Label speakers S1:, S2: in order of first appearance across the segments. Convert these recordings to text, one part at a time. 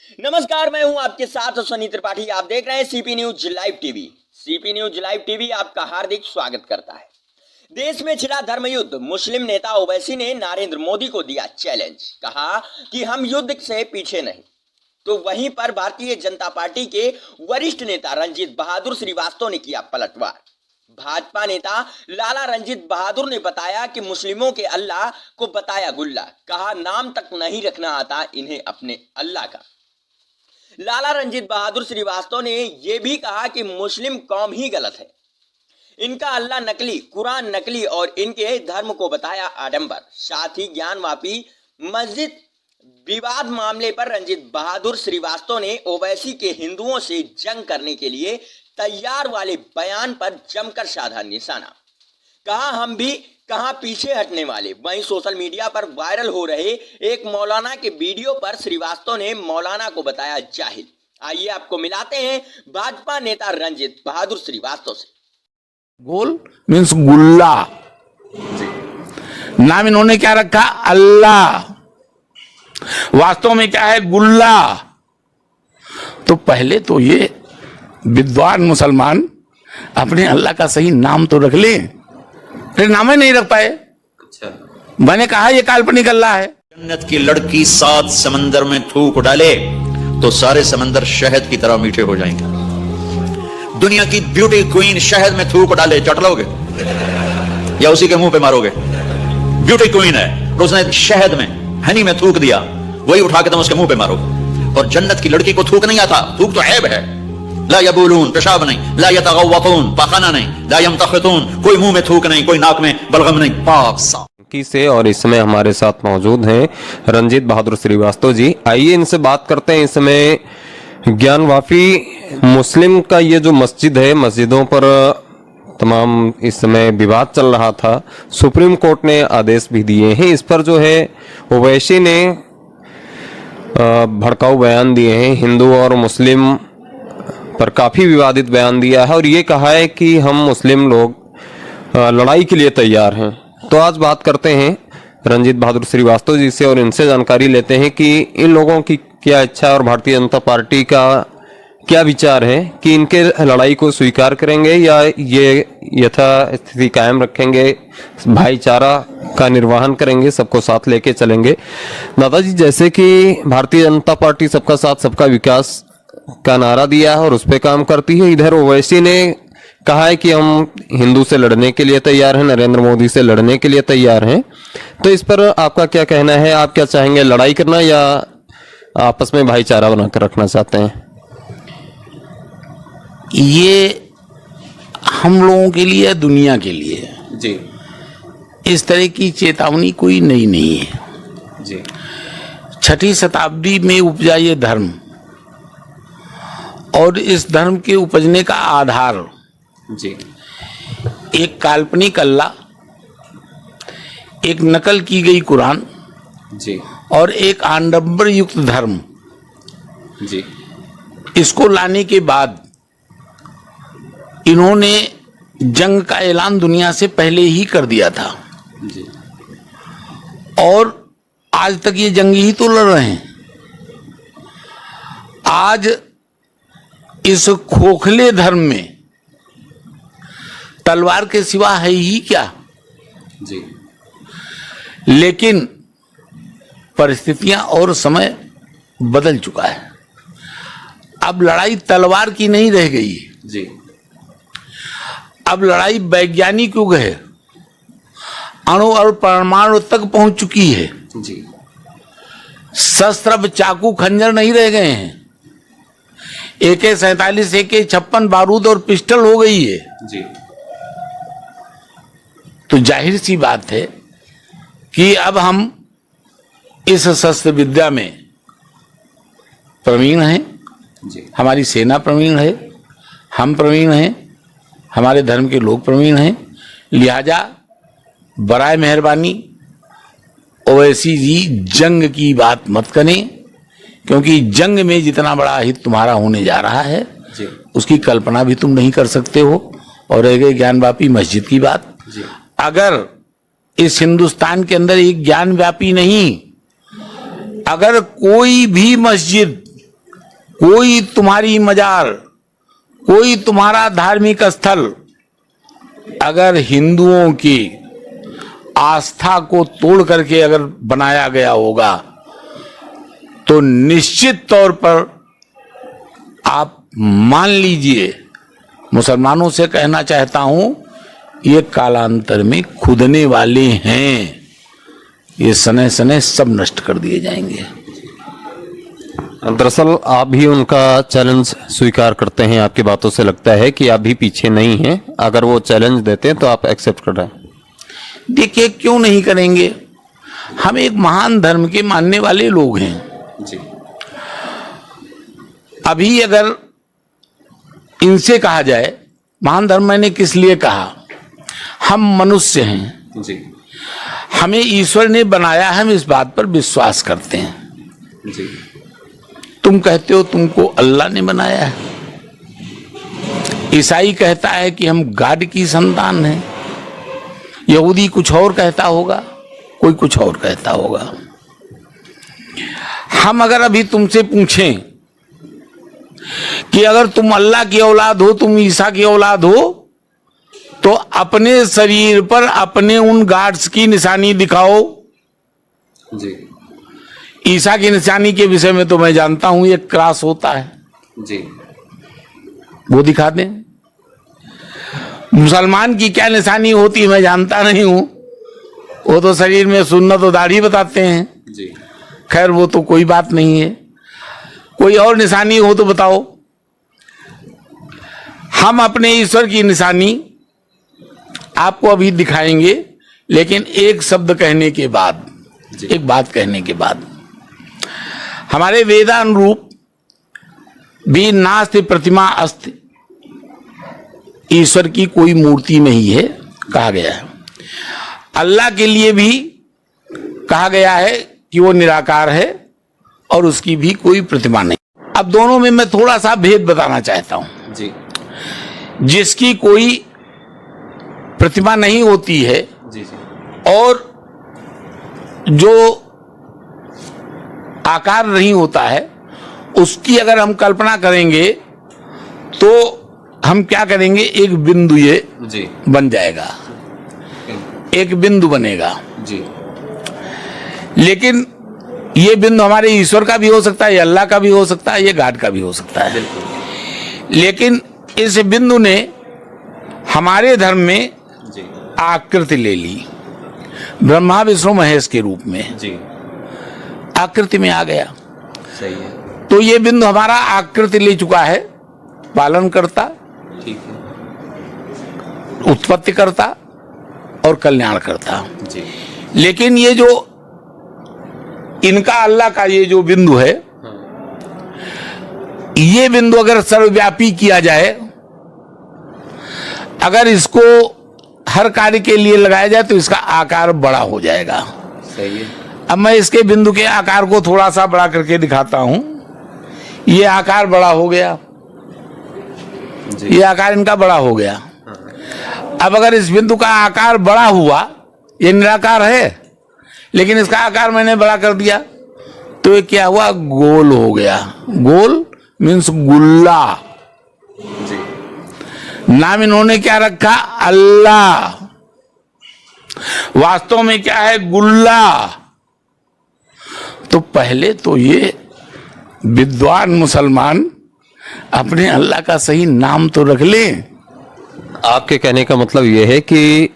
S1: नमस्कार, मैं हूं आपके साथ सनी त्रिपाठी। आप देख रहे हैं CP news live TV. CP news live TV आपका हार्दिक स्वागत करता है। देश में छिड़ा धर्म युद्ध, मुस्लिम नेता ओवैसी ने नरेंद्र मोदी को दिया चैलेंज। कहा कि हम युद्ध से पीछे नहीं। तो वहीं पर भारतीय जनता पार्टी के वरिष्ठ नेता रंजीत बहादुर श्रीवास्तव ने किया पलटवार। भाजपा नेता लाला रंजीत बहादुर ने बताया कि मुस्लिमों के अल्लाह को बताया गुल्ला। कहा नाम तक नहीं रखना आता इन्हें अपने अल्लाह का। लाला रंजीत बहादुर श्रीवास्तव ने यह भी कहा कि मुस्लिम कौम ही गलत है, इनका अल्लाह नकली, कुरान नकली और इनके धर्म को बताया आडंबर। साथ ही ज्ञानवापी मस्जिद विवाद मामले पर रंजीत बहादुर श्रीवास्तव ने ओवैसी के हिंदुओं से जंग करने के लिए तैयार वाले बयान पर जमकर साधा निशाना। कहा हम भी कहां पीछे हटने वाले। वहीं सोशल मीडिया पर वायरल हो रहे एक मौलाना के वीडियो पर श्रीवास्तव ने मौलाना को बताया जाहिल। आइए आपको मिलाते हैं भाजपा नेता रंजीत बहादुर श्रीवास्तव से।
S2: गोल मीन्स गुल्ला, नाम इन्होंने क्या रखा? अल्लाह। वास्तव में क्या है? गुल्ला। तो पहले तो ये विद्वान मुसलमान अपने अल्लाह का सही नाम तो रख ले, फिर नाम ही नहीं रख पाए। अच्छा। मैंने कहा ये काल्पनिक अल्लाह है।
S3: जन्नत की लड़की 7 समंदर में थूक डाले तो सारे समंदर शहद की तरह मीठे हो जाएंगे। दुनिया की ब्यूटी क्वीन शहद में थूक डाले, चट लोगे या उसी के मुंह पे मारोगे? ब्यूटी क्वीन है तो उसने शहद में, हनी में थूक दिया, वही उठा के तुम उसके मुंह पे मारो। और जन्नत की लड़की को थूक नहीं आता। थूक तो ऐब है। ला यबूलून, पेशाब नहीं। ला यतगव्वतून, पाखाना नहीं। ला यमतखितून, कोई मुंह में थूक नहीं, कोई नाक में बलगम नहीं, पाक साफ
S4: से। और इसमें हमारे साथ मौजूद हैं रंजीत बहादुर श्रीवास्तव जी। आइए इनसे बात करते हैं। इसमें ज्ञानवापी मुस्लिम का ये जो मस्जिद है, मस्जिदों पर तमाम इस समय विवाद चल रहा था। सुप्रीम कोर्ट ने आदेश भी दिए हैं। इस पर जो है ओवैसी ने भड़काऊ बयान दिए हैं। हिंदू और मुस्लिम पर काफी विवादित बयान दिया है और ये कहा है कि हम मुस्लिम लोग लड़ाई के लिए तैयार हैं। तो आज बात करते हैं रंजीत बहादुर श्रीवास्तव जी से और इनसे जानकारी लेते हैं कि इन लोगों की क्या इच्छा और भारतीय जनता पार्टी का क्या विचार है कि इनके लड़ाई को स्वीकार करेंगे या ये यथास्थिति कायम रखेंगे, भाईचारा का निर्वहन करेंगे, सबको साथ लेके चलेंगे। दादाजी, जैसे कि भारतीय जनता पार्टी सबका साथ सबका विकास का नारा दिया है और उस पर काम करती है, इधर ओवैसी ने कहा है कि हम हिंदू से लड़ने के लिए तैयार हैं, नरेंद्र मोदी से लड़ने के लिए तैयार हैं। तो इस पर आपका क्या कहना है? आप क्या चाहेंगे, लड़ाई करना या आपस में भाईचारा बनाकर रखना चाहते हैं?
S2: ये हम लोगों के लिए, दुनिया के लिए
S4: जी,
S2: इस तरह की चेतावनी कोई नई नहीं है
S4: जी।
S2: 6वीं शताब्दी में उपजा ये धर्म और इस धर्म के उपजने का आधार
S4: जी,
S2: एक काल्पनिक अल्लाह, एक नकल की गई कुरान
S4: जी,
S2: और एक आडंबर युक्त धर्म,
S4: जी।
S2: इसको लाने के बाद इन्होंने जंग का ऐलान दुनिया से पहले ही कर दिया था
S4: जी।
S2: और आज तक ये जंग ही तो लड़ रहे हैं। आज इस खोखले धर्म में तलवार के सिवा है ही क्या?
S4: जी।
S2: लेकिन परिस्थितियां और समय बदल चुका है। अब लड़ाई तलवार की नहीं रह गई है
S4: जी।
S2: अब लड़ाई वैज्ञानिक युग है। अणु और परमाणु तक पहुंच चुकी है
S4: जी।
S2: शस्त्र अब चाकू खंजर नहीं रह गए हैं। AK-47, AK-56 बारूद और पिस्टल हो गई है
S4: जी।
S2: तो जाहिर सी बात है कि अब हम इस शस्त्र विद्या में प्रवीण हैं
S4: जी।
S2: हमारी सेना प्रवीण है, हम प्रवीण हैं, हमारे धर्म के लोग प्रवीण हैं। लिहाजा बराए मेहरबानी ओवैसी जी जंग की बात मत करें, क्योंकि जंग में जितना बड़ा हित तुम्हारा होने जा रहा है
S4: जी।
S2: उसकी कल्पना भी तुम नहीं कर सकते हो। और रह गई ज्ञानवापी मस्जिद की बात,
S4: जी।
S2: अगर इस हिंदुस्तान के अंदर एक ज्ञानव्यापी नहीं, अगर कोई भी मस्जिद कोई तुम्हारी मजार, कोई तुम्हारा धार्मिक स्थल अगर हिंदुओं की आस्था को तोड़ करके अगर बनाया गया होगा तो निश्चित तौर पर आप मान लीजिए, मुसलमानों से कहना चाहता हूं, ये कालांतर में खुदने वाले हैं, ये सने सने सब नष्ट कर दिए जाएंगे।
S4: दरअसल आप भी उनका चैलेंज स्वीकार करते हैं, आपकी बातों से लगता है कि आप भी पीछे नहीं हैं, अगर वो चैलेंज देते हैं तो आप एक्सेप्ट कर रहे हैं।
S2: देखिए, क्यों नहीं करेंगे, हम एक महान धर्म के मानने वाले लोग हैं
S4: जी।
S2: अभी अगर इनसे कहा जाए, महान धर्म मैंने किस लिए कहा, हम मनुष्य हैं
S4: जी
S2: हमें ईश्वर ने बनाया, हम इस बात पर विश्वास करते हैं।
S4: जी।
S2: तुम कहते हो तुमको अल्लाह ने बनाया है, ईसाई कहता है कि हम गॉड की संतान हैं, यहूदी कुछ और कहता होगा, कोई कुछ और कहता होगा। हम अगर अभी तुमसे पूछें कि अगर तुम अल्लाह की औलाद हो, तुम ईसा की औलाद हो, तो अपने शरीर पर अपने उन गार्ड्स की निशानी दिखाओ।
S4: जी
S2: ईसा की निशानी के विषय में तो मैं जानता हूं, एक क्रॉस होता है
S4: जी।
S2: वो दिखा दें। मुसलमान की क्या निशानी होती है मैं जानता नहीं हूं, वो तो शरीर में सुन्नत और दाढ़ी बताते हैं
S4: जी।
S2: खैर वो तो कोई बात नहीं है, कोई और निशानी हो तो बताओ। हम अपने ईश्वर की निशानी आपको अभी दिखाएंगे, लेकिन एक शब्द कहने के बाद, एक बात कहने के बाद, हमारे वेदानुरूप भी नास्ति प्रतिमा अस्ति, ईश्वर की कोई मूर्ति नहीं है कहा गया है। अल्लाह के लिए भी कहा गया है कि वो निराकार है और उसकी भी कोई प्रतिमा नहीं। अब दोनों में मैं थोड़ा सा भेद बताना चाहता हूं
S4: जी
S2: जिसकी कोई प्रतिमा नहीं होती है
S4: जी जी।
S2: और जो आकार नहीं होता है, उसकी अगर हम कल्पना करेंगे तो हम क्या करेंगे, एक बिंदु ये
S4: जी
S2: बन जाएगा, एक बिंदु बनेगा
S4: जी।
S2: लेकिन ये बिंदु हमारे ईश्वर का भी हो सकता है, ये अल्लाह का भी हो सकता है, ये गॉड का भी हो सकता है। लेकिन इस बिंदु ने हमारे धर्म में
S4: जी
S2: आकृति ले ली, ब्रह्मा विष्णु महेश के रूप में
S4: जी।
S2: आकृति में आ गया।
S4: सही है।
S2: तो ये बिंदु हमारा आकृति ले चुका है, पालन करता,
S4: ठीक है।
S2: उत्पत्ति करता और कल्याण करता।
S4: जी
S2: लेकिन ये जो इनका अल्लाह का ये जो बिंदु है, ये बिंदु अगर सर्वव्यापी किया जाए, अगर इसको हर कार्य के लिए लगाया जाए तो इसका आकार बड़ा हो जाएगा।
S4: सही है।
S2: अब मैं इसके बिंदु के आकार को थोड़ा सा बड़ा करके दिखाता हूं। ये आकार बड़ा हो गया, ये आकार इनका बड़ा हो गया। अब अगर इस बिंदु का आकार बड़ा हुआ, ये निराकार है, लेकिन इसका आकार मैंने बड़ा कर दिया तो ये क्या हुआ, गोल हो गया। गोल मीन्स गुल्ला।
S4: जी
S2: नाम इन्होंने क्या रखा, अल्लाह, वास्तव में क्या है, गुल्ला। तो पहले तो ये विद्वान मुसलमान अपने अल्लाह का सही नाम तो रख लें।
S4: आपके कहने का मतलब यह है कि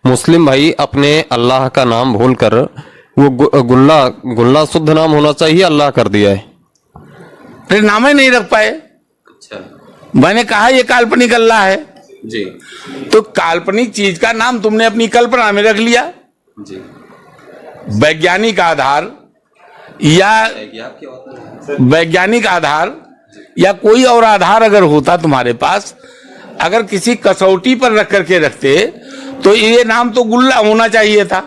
S4: मुस्लिम भाई अपने अल्लाह का नाम भूलकर वो गुल्ला गुल्ला शुद्ध नाम होना चाहिए अल्लाह कर दिया है।
S2: फिर नाम ही नहीं रख पाए।
S4: अच्छा
S2: मैंने कहा ये काल्पनिक अल्लाह है,
S4: जी
S2: तो काल्पनिक चीज का नाम तुमने अपनी कल्पना में रख लिया।
S4: जी।
S2: वैज्ञानिक आधार या कोई और आधार अगर होता तुम्हारे पास, अगर किसी कसौटी पर रख करके रखते तो ये नाम तो गुल्ला होना चाहिए था।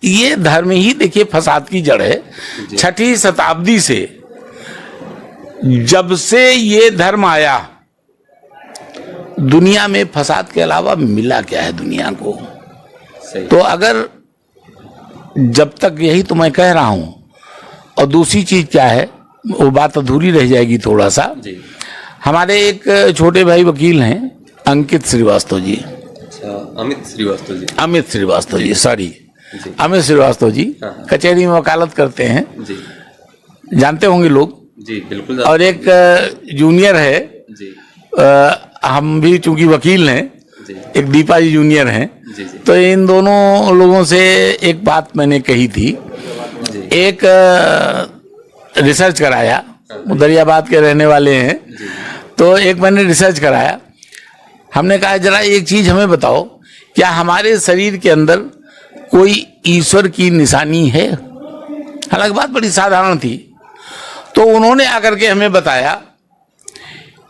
S2: ये धर्म ही देखिए फसाद की जड़ है। 6वीं शताब्दी से जब से ये धर्म आया, दुनिया में फसाद के अलावा मिला क्या है दुनिया को। तो अगर जब तक, यही तो मैं कह रहा हूं। और दूसरी चीज क्या है, वो बात अधूरी रह जाएगी थोड़ा सा।
S4: जी।
S2: हमारे एक छोटे भाई वकील हैं अंकित श्रीवास्तव जी,
S4: अच्छा, अमित श्रीवास्तव जी,
S2: अमित श्रीवास्तव जी, सॉरी
S4: जी।
S2: अमित श्रीवास्तव जी
S4: हाँ।
S2: कचहरी में वकालत करते हैं,
S4: जी
S2: जानते होंगे लोग।
S4: जी बिल्कुल।
S2: और एक जूनियर है,
S4: जी
S2: हम भी चूंकि वकील हैं,
S4: जी
S2: एक दीपा जी जूनियर हैं,
S4: जी जी
S2: तो इन दोनों लोगों से एक बात मैंने कही थी।
S4: जी
S2: एक रिसर्च कराया, वो दरियाबाद के रहने वाले हैं, तो एक मैंने रिसर्च कराया। हमने कहा जरा एक चीज हमें बताओ, क्या हमारे शरीर के अंदर कोई ईश्वर की निशानी है? हालांकि बात बड़ी साधारण थी। तो उन्होंने आकर के हमें बताया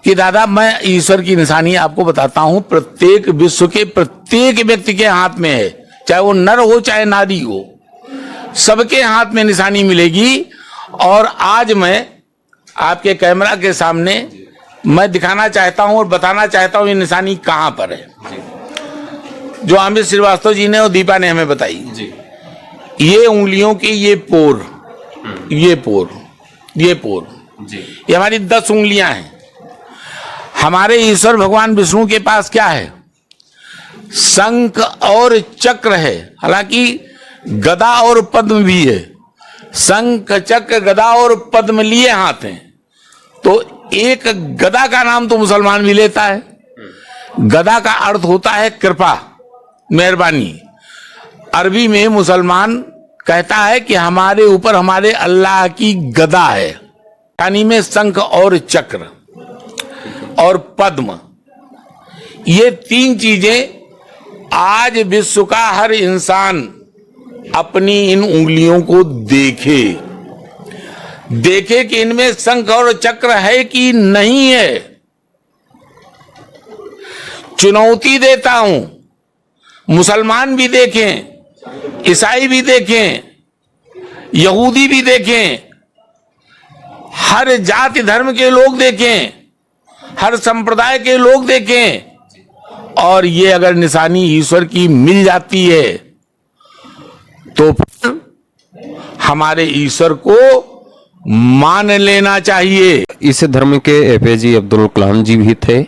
S2: कि दादा मैं ईश्वर की निशानी आपको बताता हूं, प्रत्येक विश्व के प्रत्येक व्यक्ति के हाथ में है, चाहे वो नर हो चाहे नारी हो, सबके हाथ में निशानी मिलेगी। और आज मैं आपके कैमरा के सामने मैं दिखाना चाहता हूं और बताना चाहता हूं ये निशानी कहां पर है, जो अमित श्रीवास्तव जी ने और दीपा ने हमें बताई।
S4: जी
S2: ये उंगलियों के ये पोर, ये पोर, ये पोर,
S4: जी
S2: ये हमारी 10 उंगलियां हैं। हमारे ईश्वर भगवान विष्णु के पास क्या है? शंख और चक्र है, हालांकि गदा और पद्म भी है। शंख चक्र गदा और पद्म लिए हाथ हैं। तो एक गदा का नाम तो मुसलमान भी लेता है। गदा का अर्थ होता है कृपा, मेहरबानी। अरबी में मुसलमान कहता है कि हमारे ऊपर हमारे अल्लाह की गदा है। यानी में शंख और चक्र और पद्म, ये 3 चीजें आज विश्व का हर इंसान अपनी इन उंगलियों को देखे कि इनमें शंख और चक्र है कि नहीं है। चुनौती देता हूं, मुसलमान भी देखें, ईसाई भी देखें, यहूदी भी देखें, हर जाति धर्म के लोग देखें, हर संप्रदाय के लोग देखें, और ये अगर निशानी ईश्वर की मिल जाती है तो फिर हमारे ईश्वर को मान लेना चाहिए।
S4: इस धर्म के एपीजे अब्दुल कलाम जी भी थे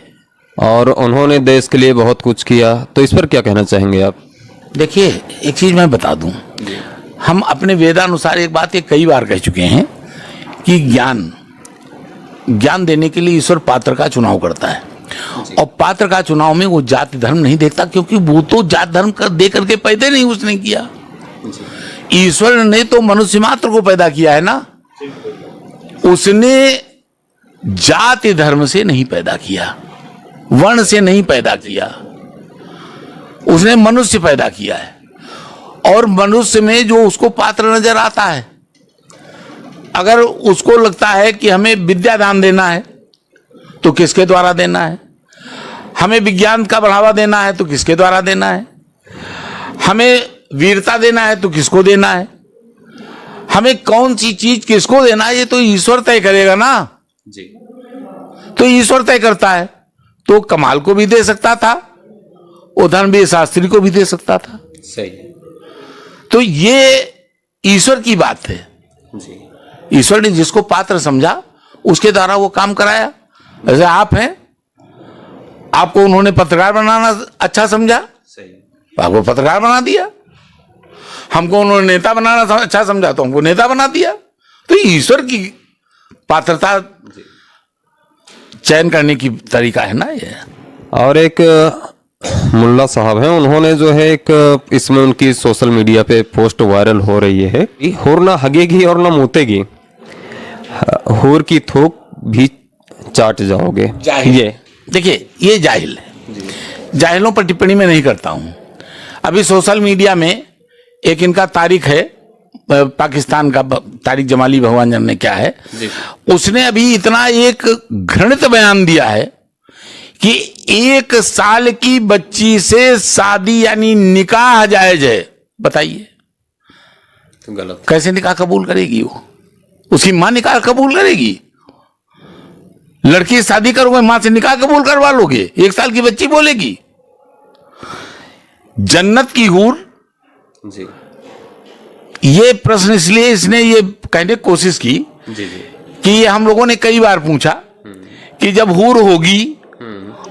S4: और उन्होंने देश के लिए बहुत कुछ किया, तो इस पर क्या कहना चाहेंगे आप?
S2: देखिए एक चीज मैं बता दूं, हम अपने वेदानुसार एक बात ये कई बार कह चुके हैं कि ज्ञान देने के लिए ईश्वर पात्र का चुनाव करता है। और पात्र का चुनाव में वो जाति धर्म नहीं देखता, क्योंकि वो तो जाति धर्म दे करके पैदा नहीं उसने किया। ईश्वर ने तो मनुष्य मात्र को पैदा किया है ना, उसने जाति धर्म से नहीं पैदा किया, वर्ण से नहीं पैदा किया, उसने मनुष्य पैदा किया है। और मनुष्य में जो उसको पात्र नजर आता है, अगर उसको लगता है कि हमें विद्या दान देना है तो किसके द्वारा देना है, हमें विज्ञान का बढ़ावा देना है तो किसके द्वारा देना है, हमें वीरता देना है तो किसको देना है, हमें कौन सी चीज किसको देना है, ये तो ईश्वर तय करेगा ना।
S4: जी
S2: तो ईश्वर तय करता है, तो कमाल को भी दे सकता था, धर्मवीर शास्त्री को भी दे सकता था।
S4: सही।
S2: तो ये ईश्वर की बात है।
S4: जी
S2: ईश्वर ने जिसको पात्र समझा उसके द्वारा वो काम कराया। जैसे आप हैं, आपको उन्होंने पत्रकार बनाना अच्छा समझा,
S4: सही।
S2: आपको पत्रकार बना दिया। हमको उन्होंने नेता बनाना अच्छा समझा तो हमको नेता बना दिया। तो ईश्वर की पात्रता चयन करने की तरीका है ना ये।
S4: और एक मुल्ला साहब हैं, उन्होंने जो है एक इसमें उनकी सोशल मीडिया पे पोस्ट वायरल हो रही है कि हुर ना हगेगी और ना मूतेगी, हुर की थूक भी चाट जाओगे। ये
S2: देखिए ये जाहिल है, जाहिलों पर टिप्पणी मैं नहीं करता हूं। अभी सोशल मीडिया में एक इनका तारिक है, पाकिस्तान का तारिक जमाली, भगवान जाने क्या है, उसने अभी इतना एक घृणित बयान दिया है कि 1 साल की बच्ची से शादी यानी निकाह जायज है। बताइए
S4: तो गलत।
S2: कैसे निकाह कबूल करेगी वो? उसकी मां निकाह कबूल करेगी? लड़की शादी करोगे, मां से निकाह कबूल करवा लोगे? 1 साल की बच्ची बोलेगी? जन्नत की हूर, ये प्रश्न इसलिए इसने ये कहने की कोशिश की
S4: जी जी
S2: कि ये हम लोगों ने कई बार पूछा कि जब हूर होगी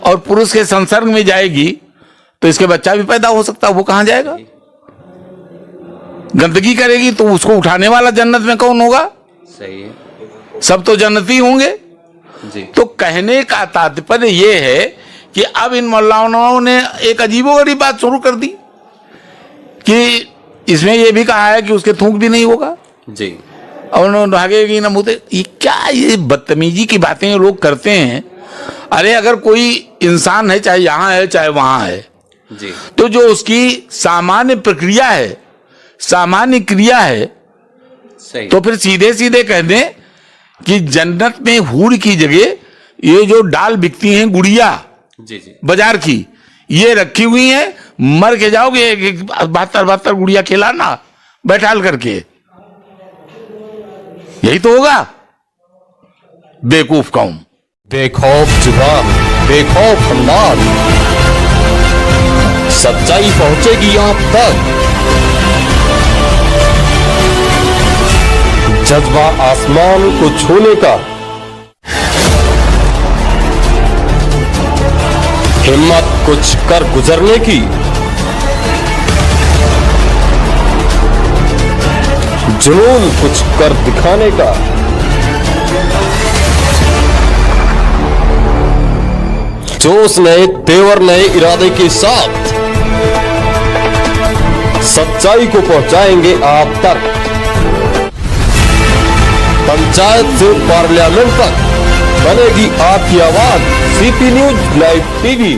S2: और पुरुष के संसर्ग में जाएगी तो इसके बच्चा भी पैदा हो सकता है, वो कहां जाएगा? गंदगी करेगी तो उसको उठाने वाला जन्नत में कौन होगा?
S4: सही है।
S2: सब तो जन्नती होंगे।
S4: जी।
S2: तो कहने का तात्पर्य ये है कि अब इन मौलानाओं ने एक अजीबोगरीब बात शुरू कर दी कि इसमें यह भी कहा है कि उसके थूक भी नहीं होगा
S4: जी।
S2: और भागेगी ना मुझे। ये क्या, ये बदतमीजी की बातें ये लोग करते हैं। अरे अगर कोई इंसान है, चाहे यहां है चाहे वहां है,
S4: जी।
S2: तो जो उसकी सामान्य प्रक्रिया है, सामान्य क्रिया है,
S4: सही।
S2: तो फिर सीधे सीधे कह दें कि जन्नत में हूर की जगह ये जो डाल बिकती हैं गुड़िया
S4: जी जी।
S2: बाजार की, ये रखी हुई हैं, मर के जाओगे 72 गुड़िया खिलाना बैठाल करके। यही तो होगा। बेवकूफ कौम।
S4: बेखौफ जुबान, बेखौफ अंदाज, सच्चाई पहुंचेगी आप तक। जज्बा आसमान को छूने का, हिम्मत कुछ कर गुजरने की, जुनून कुछ कर दिखाने का, जोश नए तेवर नए इरादे के साथ सच्चाई को पहुंचाएंगे आप तक। पंचायत से पार्लियामेंट तक बनेगी आपकी आवाज। CP news live TV.